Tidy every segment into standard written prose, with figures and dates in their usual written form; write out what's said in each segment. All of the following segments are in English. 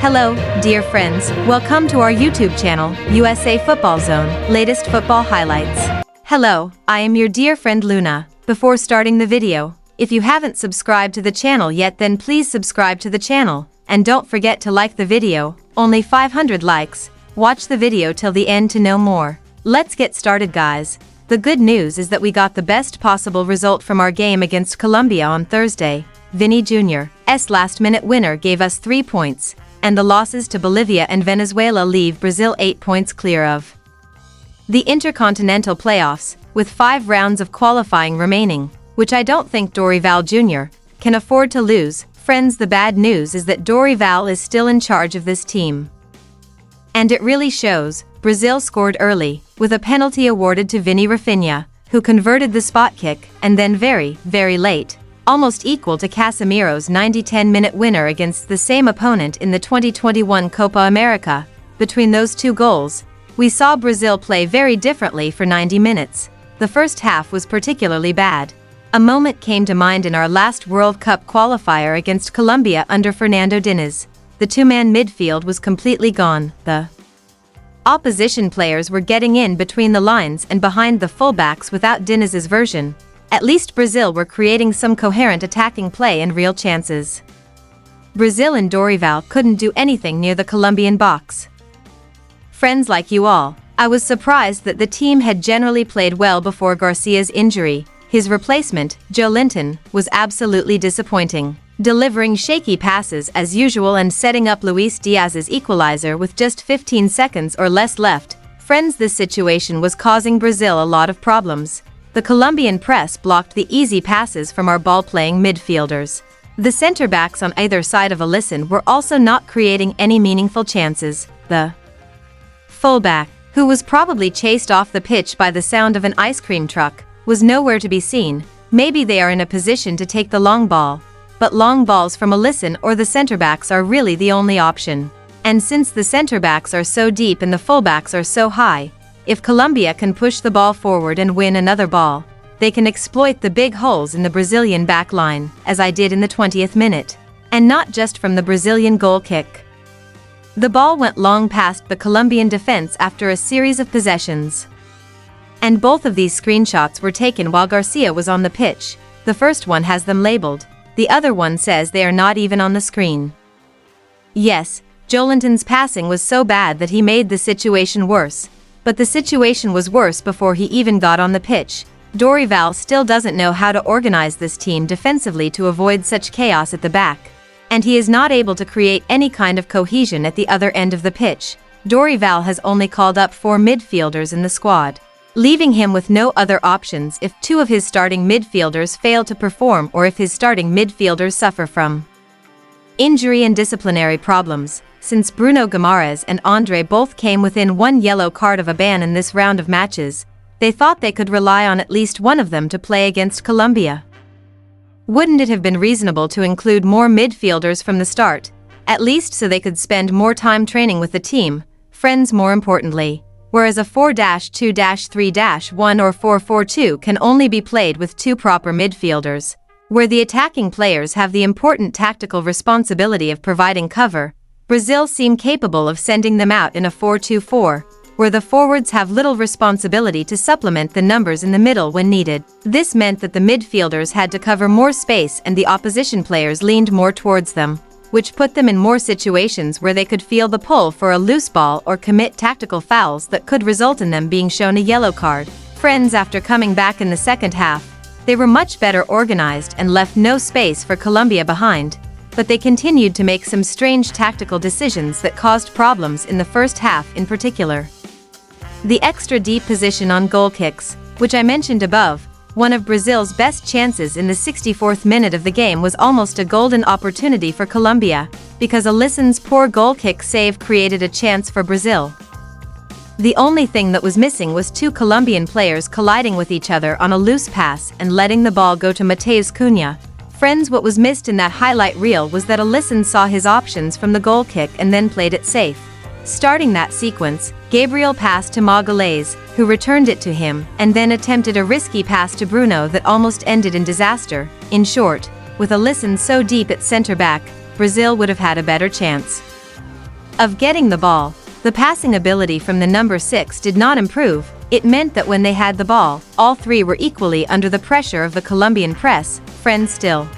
Hello, dear friends, welcome to our YouTube channel, USAFootballZone, latest football highlights. Hello, I am your dear friend Luna. Before starting the video, if you haven't subscribed to the channel yet, then please subscribe to the channel, and don't forget to like the video, only 500 likes. Watch the video till the end to know more. Let's get started, guys. The good news is that we got the best possible result from our game against Colombia on Thursday. Vinny Jr.'s last-minute winner gave us 3 points, and the losses to Bolivia and Venezuela leave Brazil 8 points clear of the Intercontinental playoffs, with 5 rounds of qualifying remaining, which I don't think Dorival Jr. can afford to lose. Friends, the bad news is that Dorival is still in charge of this team. And it really shows. Brazil scored early, with a penalty awarded to Vini Rafinha, who converted the spot kick, and then very late, almost equal to Casemiro's 90-10-minute winner against the same opponent in the 2021 Copa America. Between those two goals, we saw Brazil play very differently for 90 minutes. The first half was particularly bad. A moment came to mind in our last World Cup qualifier against Colombia under Fernando Diniz. The two-man midfield was completely gone. The opposition players were getting in between the lines and behind the fullbacks without Diniz's version. At least Brazil were creating some coherent attacking play and real chances. Brazil and Dorival couldn't do anything near the Colombian box. Friends, like you all, I was surprised that the team had generally played well before Garcia's injury. His replacement, Joelinton, was absolutely disappointing, delivering shaky passes as usual and setting up Luis Diaz's equalizer with just 15 seconds or less left. Friends, this situation was causing Brazil a lot of problems. The Colombian press blocked the easy passes from our ball-playing midfielders. The center-backs on either side of Alisson were also not creating any meaningful chances. The fullback, who was probably chased off the pitch by the sound of an ice cream truck, was nowhere to be seen. Maybe they are in a position to take the long ball, but long balls from Alisson or the center-backs are really the only option. And since the center-backs are so deep and the fullbacks are so high, if Colombia can push the ball forward and win another ball, they can exploit the big holes in the Brazilian back line, as I did in the 20th minute. And not just from the Brazilian goal kick. The ball went long past the Colombian defense after a series of possessions. And both of these screenshots were taken while Garcia was on the pitch. The first one has them labeled, the other one says they are not even on the screen. Yes, Joelinton's passing was so bad that he made the situation worse. But the situation was worse before he even got on the pitch. Dorival still doesn't know how to organize this team defensively to avoid such chaos at the back. And he is not able to create any kind of cohesion at the other end of the pitch. Dorival has only called up 4 midfielders in the squad, leaving him with no other options if 2 of his starting midfielders fail to perform or if his starting midfielders suffer from injury and disciplinary problems. Since Bruno Guimaraes and Andre both came within 1 yellow card of a ban in this round of matches, they thought they could rely on at least one of them to play against Colombia. Wouldn't it have been reasonable to include more midfielders from the start, at least so they could spend more time training with the team? Friends, more importantly, whereas a 4-2-3-1 or 4-4-2 can only be played with 2 proper midfielders, where the attacking players have the important tactical responsibility of providing cover, Brazil seem capable of sending them out in a 4-2-4, where the forwards have little responsibility to supplement the numbers in the middle when needed. This meant that the midfielders had to cover more space and the opposition players leaned more towards them, which put them in more situations where they could feel the pull for a loose ball or commit tactical fouls that could result in them being shown a yellow card. Friends, after coming back in the second half, they were much better organized and left no space for Colombia behind. But they continued to make some strange tactical decisions that caused problems in the first half in particular. The extra deep position on goal kicks, which I mentioned above, one of Brazil's best chances in the 64th minute of the game was almost a golden opportunity for Colombia, because Alisson's poor goal kick save created a chance for Brazil. The only thing that was missing was 2 Colombian players colliding with each other on a loose pass and letting the ball go to Matheus Cunha. Friends, what was missed in that highlight reel was that Alisson saw his options from the goal kick and then played it safe. Starting that sequence, Gabriel passed to Magalhães, who returned it to him, and then attempted a risky pass to Bruno that almost ended in disaster. In short, with Alisson so deep at center back, Brazil would have had a better chance. of getting the ball. The passing ability from the number 6 did not improve. It meant that when they had the ball, all three were equally under the pressure of the Colombian press, friends still.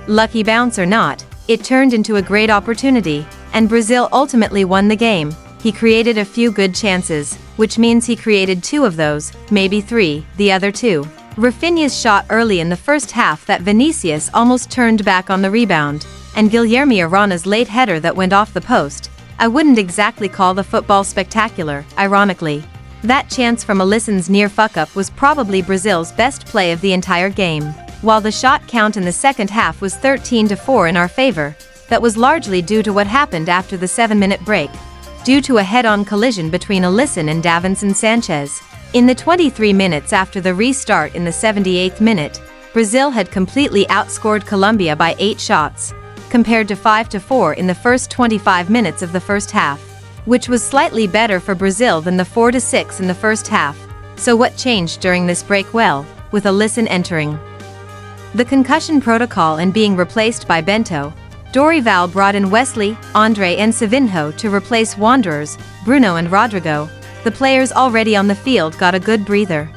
Lucky bounce or not, it turned into a great opportunity, and Brazil ultimately won the game. He created a few good chances, which means he created 2 of those, maybe 3, the other 2. Rafinha's shot early in the first half that Vinicius almost turned back on the rebound, and Guilherme Arana's late header that went off the post. I wouldn't exactly call the football spectacular, ironically. That chance from Alisson's near fuck-up was probably Brazil's best play of the entire game. While the shot count in the second half was 13-4 in our favor, that was largely due to what happened after the 7-minute break, due to a head-on collision between Alisson and Davinson Sanchez. In the 23 minutes after the restart in the 78th minute, Brazil had completely outscored Colombia by 8 shots, compared to 5-4 in the first 25 minutes of the first half, which was slightly better for Brazil than the 4-6 in the first half. So what changed during this break? Well, with Alisson entering the concussion protocol and being replaced by Bento, Dorival brought in Wesley, Andre and Savinho to replace Wanderers, Bruno and Rodrigo. The players already on the field got a good breather.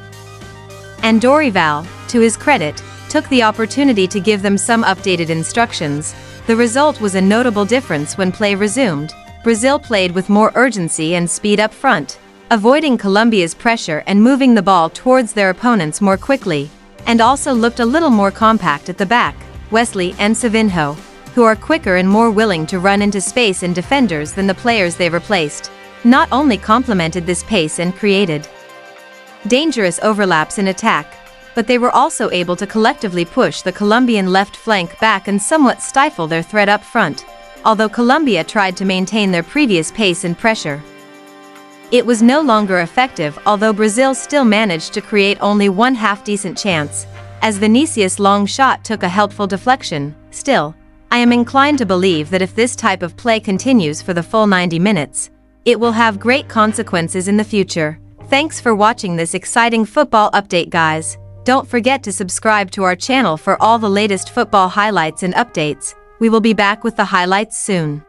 And Dorival, to his credit, took the opportunity to give them some updated instructions. The result was a notable difference when play resumed. Brazil played with more urgency and speed up front, avoiding Colombia's pressure and moving the ball towards their opponents more quickly, and also looked a little more compact at the back. Wesley and Savinho, who are quicker and more willing to run into space and defenders than the players they replaced, not only complemented this pace and created dangerous overlaps in attack, but they were also able to collectively push the Colombian left flank back and somewhat stifle their threat up front, although Colombia tried to maintain their previous pace and pressure. It was no longer effective, although Brazil still managed to create only one half-decent chance, as Vinicius' long shot took a helpful deflection. Still, I am inclined to believe that if this type of play continues for the full 90 minutes, it will have great consequences in the future. Thanks for watching this exciting football update, guys. Don't forget to subscribe to our channel for all the latest football highlights and updates. We will be back with the highlights soon.